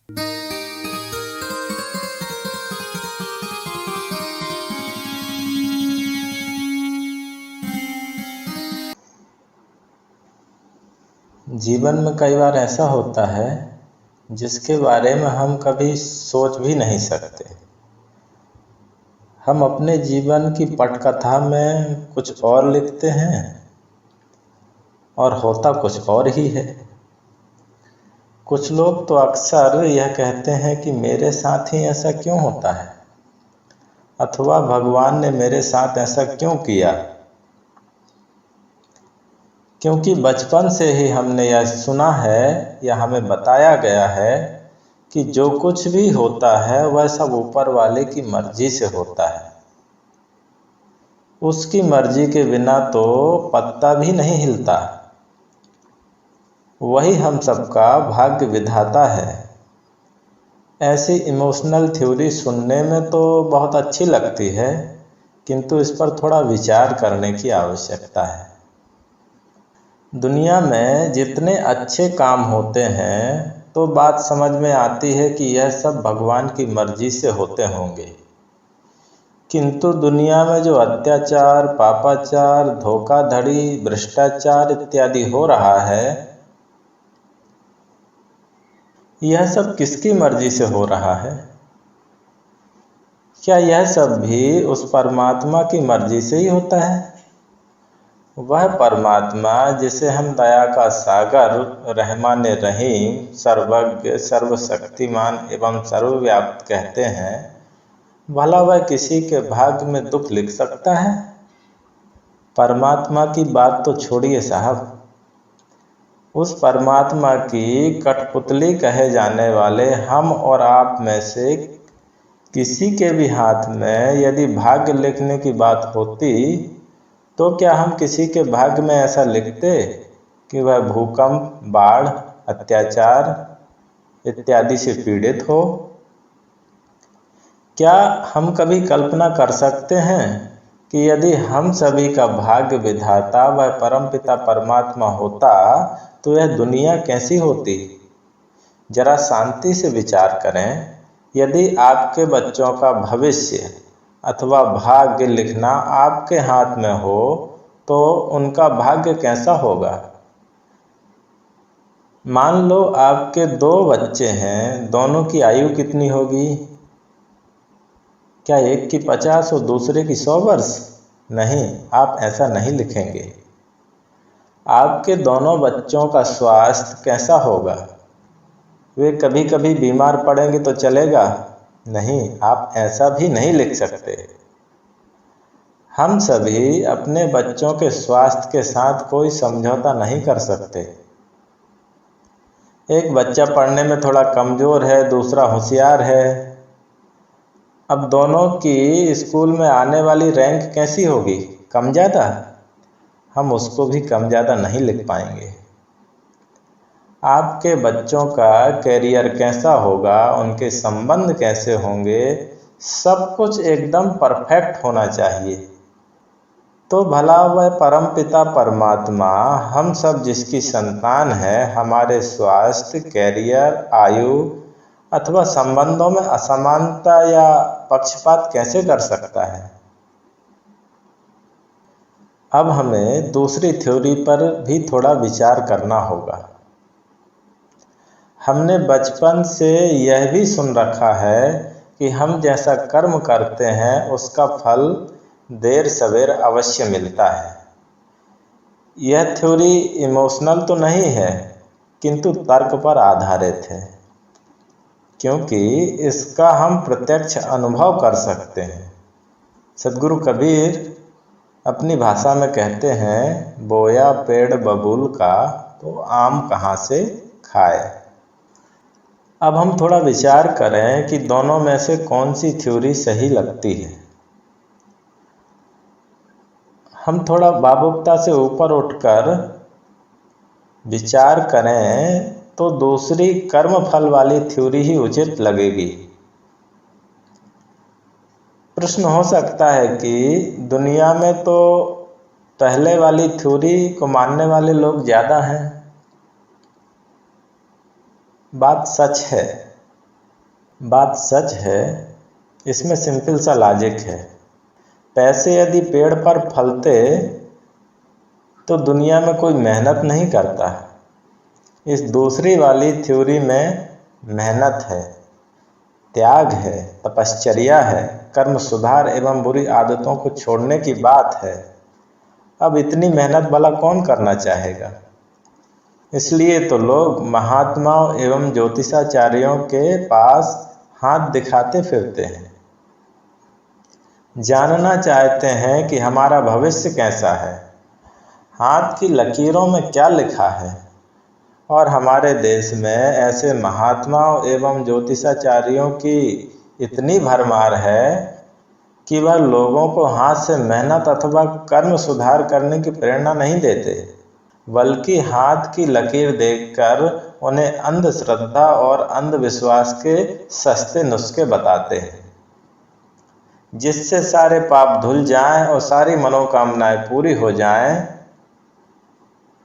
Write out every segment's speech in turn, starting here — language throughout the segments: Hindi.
जीवन में कई बार ऐसा होता है जिसके बारे में हम कभी सोच भी नहीं सकते। हम अपने जीवन की पटकथा में कुछ और लिखते हैं और होता कुछ और ही है। कुछ लोग तो अक्सर यह कहते हैं कि मेरे साथ ही ऐसा क्यों होता है, अथवा भगवान ने मेरे साथ ऐसा क्यों किया। क्योंकि बचपन से ही हमने यह सुना है या हमें बताया गया है कि जो कुछ भी होता है वह सब ऊपर वाले की मर्जी से होता है। उसकी मर्जी के बिना तो पत्ता भी नहीं हिलता। वही हम सबका भाग्य विधाता है। ऐसी इमोशनल थ्योरी सुनने में तो बहुत अच्छी लगती है, किंतु इस पर थोड़ा विचार करने की आवश्यकता है। दुनिया में जितने अच्छे काम होते हैं तो बात समझ में आती है कि यह सब भगवान की मर्जी से होते होंगे, किंतु दुनिया में जो अत्याचार, पापाचार, धोखाधड़ी, भ्रष्टाचार इत्यादि हो रहा है, यह सब किसकी मर्जी से हो रहा है? क्या यह सब भी उस परमात्मा की मर्जी से ही होता है? वह परमात्मा जिसे हम दया का सागर, रहमान रहीम, सर्वज्ञ, सर्वशक्तिमान एवं सर्वव्याप्त कहते हैं, भला वह किसी के भाग्य में दुख लिख सकता है? परमात्मा की बात तो छोड़िए साहब, उस परमात्मा की कठपुतली कहे जाने वाले हम और आप में से किसी के भी हाथ में यदि भाग्य लिखने की बात होती तो क्या हम किसी के भाग्य में ऐसा लिखते कि वह भूकंप, बाढ़, अत्याचार इत्यादि से पीड़ित हो? क्या हम कभी कल्पना कर सकते हैं कि यदि हम सभी का भाग्य विधाता वह परमपिता परमात्मा होता तो यह दुनिया कैसी होती? जरा शांति से विचार करें। यदि आपके बच्चों का भविष्य अथवा भाग्य लिखना आपके हाथ में हो तो उनका भाग्य कैसा होगा? मान लो आपके 2 बच्चे हैं, दोनों की आयु कितनी होगी? क्या एक की 50 और दूसरे की 100 वर्ष? नहीं, आप ऐसा नहीं लिखेंगे। आपके दोनों बच्चों का स्वास्थ्य कैसा होगा? वे कभी कभी बीमार पड़ेंगे तो चलेगा? नहीं, आप ऐसा भी नहीं लिख सकते। हम सभी अपने बच्चों के स्वास्थ्य के साथ कोई समझौता नहीं कर सकते। एक बच्चा पढ़ने में थोड़ा कमजोर है, दूसरा होशियार है। अब दोनों की स्कूल में आने वाली रैंक कैसी होगी? कम ज़्यादा? हम उसको भी कम ज़्यादा नहीं लिख पाएंगे। आपके बच्चों का कैरियर कैसा होगा, उनके संबंध कैसे होंगे, सब कुछ एकदम परफेक्ट होना चाहिए। तो भला वह परमपिता परमात्मा हम सब जिसकी संतान है, हमारे स्वास्थ्य, कैरियर, आयु अथवा संबंधों में असमानता या पक्षपात कैसे कर सकता है? अब हमें दूसरी थ्योरी पर भी थोड़ा विचार करना होगा। हमने बचपन से यह भी सुन रखा है कि हम जैसा कर्म करते हैं उसका फल देर सवेर अवश्य मिलता है। यह थ्योरी इमोशनल तो नहीं है, किंतु तर्क पर आधारित है, क्योंकि इसका हम प्रत्यक्ष अनुभव कर सकते हैं। सद्गुरु कबीर अपनी भाषा में कहते हैं, बोया पेड़ बबूल का तो आम कहाँ से खाए। अब हम थोड़ा विचार करें कि दोनों में से कौन सी थ्योरी सही लगती है। हम थोड़ा भावुकता से ऊपर उठकर विचार करें तो दूसरी कर्म फल वाली थ्योरी ही उचित लगेगी। प्रश्न हो सकता है कि दुनिया में तो पहले वाली थ्योरी को मानने वाले लोग ज़्यादा हैं। बात सच है, बात सच है, इसमें सिंपल सा लॉजिक है। पैसे यदि पेड़ पर फलते तो दुनिया में कोई मेहनत नहीं करता। इस दूसरी वाली थ्योरी में मेहनत है, त्याग है, तपश्चर्या है, कर्म सुधार एवं बुरी आदतों को छोड़ने की बात है। अब इतनी मेहनत भला कौन करना चाहेगा? इसलिए तो लोग महात्माओं एवं ज्योतिषाचार्यों के पास हाथ दिखाते फिरते हैं, जानना चाहते हैं कि हमारा भविष्य कैसा है, हाथ की लकीरों में क्या लिखा है। और हमारे देश में ऐसे महात्माओं एवं ज्योतिषाचार्यों की इतनी भरमार है कि वह लोगों को हाथ से मेहनत अथवा कर्म सुधार करने की प्रेरणा नहीं देते, बल्कि हाथ की लकीर देखकर उन्हें अंधश्रद्धा और अंधविश्वास के सस्ते नुस्खे बताते हैं, जिससे सारे पाप धुल जाएं और सारी मनोकामनाएं पूरी हो जाएं।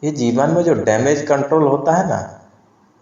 ये जीवन में जो डैमेज कंट्रोल होता है ना,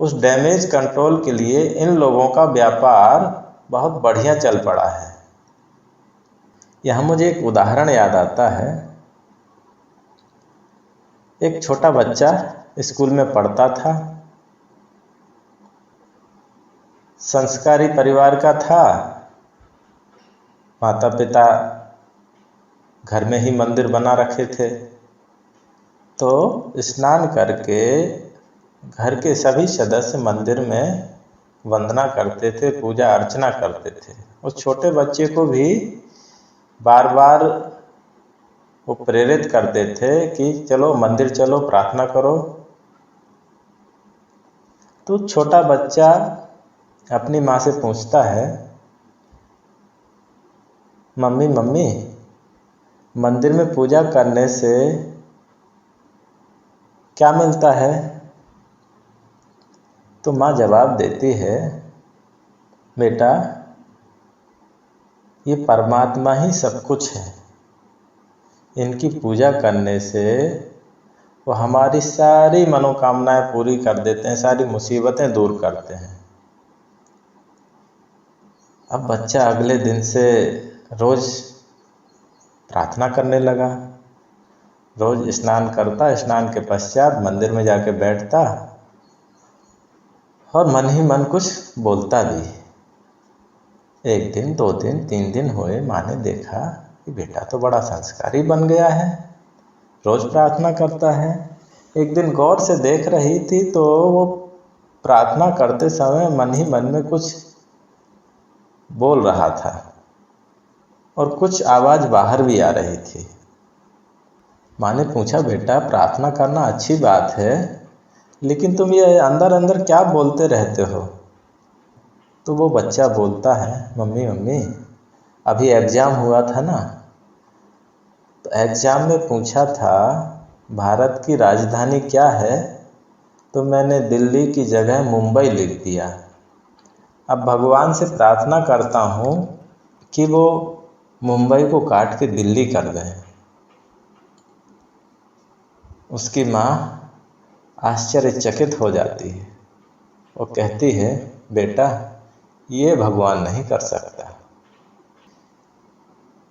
उस डैमेज कंट्रोल के लिए इन लोगों का व्यापार बहुत बढ़िया चल पड़ा है। यहाँ मुझे एक उदाहरण याद आता है। एक छोटा बच्चा स्कूल में पढ़ता था, संस्कारी परिवार का था। माता पिता घर में ही मंदिर बना रखे थे, तो स्नान करके घर के सभी सदस्य मंदिर में वंदना करते थे, पूजा अर्चना करते थे। उस छोटे बच्चे को भी बार बार वो प्रेरित करते थे कि चलो मंदिर चलो, प्रार्थना करो। तो छोटा बच्चा अपनी माँ से पूछता है, मम्मी मम्मी, मंदिर में पूजा करने से क्या मिलता है? तो माँ जवाब देती है, बेटा ये परमात्मा ही सब कुछ है, इनकी पूजा करने से वो हमारी सारी मनोकामनाएं पूरी कर देते हैं, सारी मुसीबतें दूर करते हैं। अब बच्चा अगले दिन से रोज प्रार्थना करने लगा, रोज स्नान करता, स्नान के पश्चात मंदिर में जाके बैठता और मन ही मन कुछ बोलता भी। 1 दिन, 2 दिन, 3 दिन हुए, माँ ने देखा कि बेटा तो बड़ा संस्कारी बन गया है, रोज प्रार्थना करता है। एक दिन गौर से देख रही थी तो वो प्रार्थना करते समय मन ही मन में कुछ बोल रहा था और कुछ आवाज बाहर भी आ रही थी। माँ ने पूछा, बेटा प्रार्थना करना अच्छी बात है, लेकिन तुम ये अंदर अंदर क्या बोलते रहते हो? तो वो बच्चा बोलता है, मम्मी मम्मी अभी एग्जाम हुआ था ना, तो एग्जाम में पूछा था भारत की राजधानी क्या है, तो मैंने दिल्ली की जगह मुंबई लिख दिया। अब भगवान से प्रार्थना करता हूँ कि वो मुंबई को काट के दिल्ली कर दें। उसकी माँ आश्चर्यचकित हो जाती है, वो कहती है, बेटा ये भगवान नहीं कर सकता।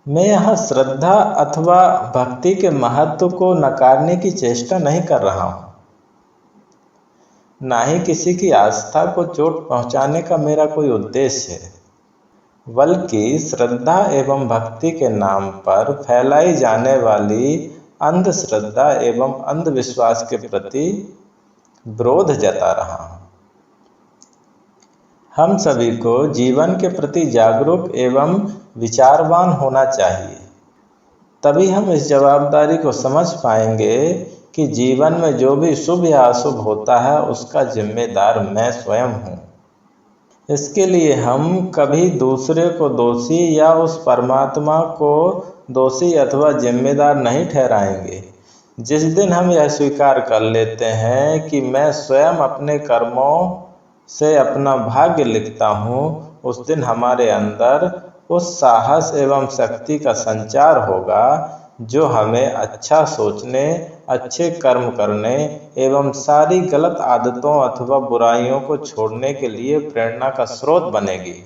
मैं यहाँ श्रद्धा अथवा भक्ति के महत्व को नकारने की चेष्टा नहीं कर रहा हूँ, ना ही किसी की आस्था को चोट पहुँचाने का मेरा कोई उद्देश्य है, बल्कि श्रद्धा एवं भक्ति के नाम पर फैलाई जाने वाली अंधश्रद्धा एवं अंधविश्वास के प्रति विरोध जता रहा हूँ। हम सभी को जीवन के प्रति जागरूक एवं विचारवान होना चाहिए, तभी हम इस जवाबदारी को समझ पाएंगे कि जीवन में जो भी शुभ या अशुभ होता है उसका जिम्मेदार मैं स्वयं हूँ। इसके लिए हम कभी दूसरे को दोषी या उस परमात्मा को दोषी अथवा जिम्मेदार नहीं ठहराएंगे। जिस दिन हम यह स्वीकार कर लेते हैं कि मैं स्वयं अपने कर्मों से अपना भाग्य लिखता हूँ, उस दिन हमारे अंदर उस साहस एवं शक्ति का संचार होगा जो हमें अच्छा सोचने, अच्छे कर्म करने एवं सारी गलत आदतों अथवा बुराइयों को छोड़ने के लिए प्रेरणा का स्रोत बनेगी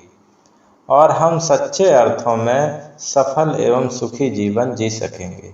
और हम सच्चे अर्थों में सफल एवं सुखी जीवन जी सकेंगे।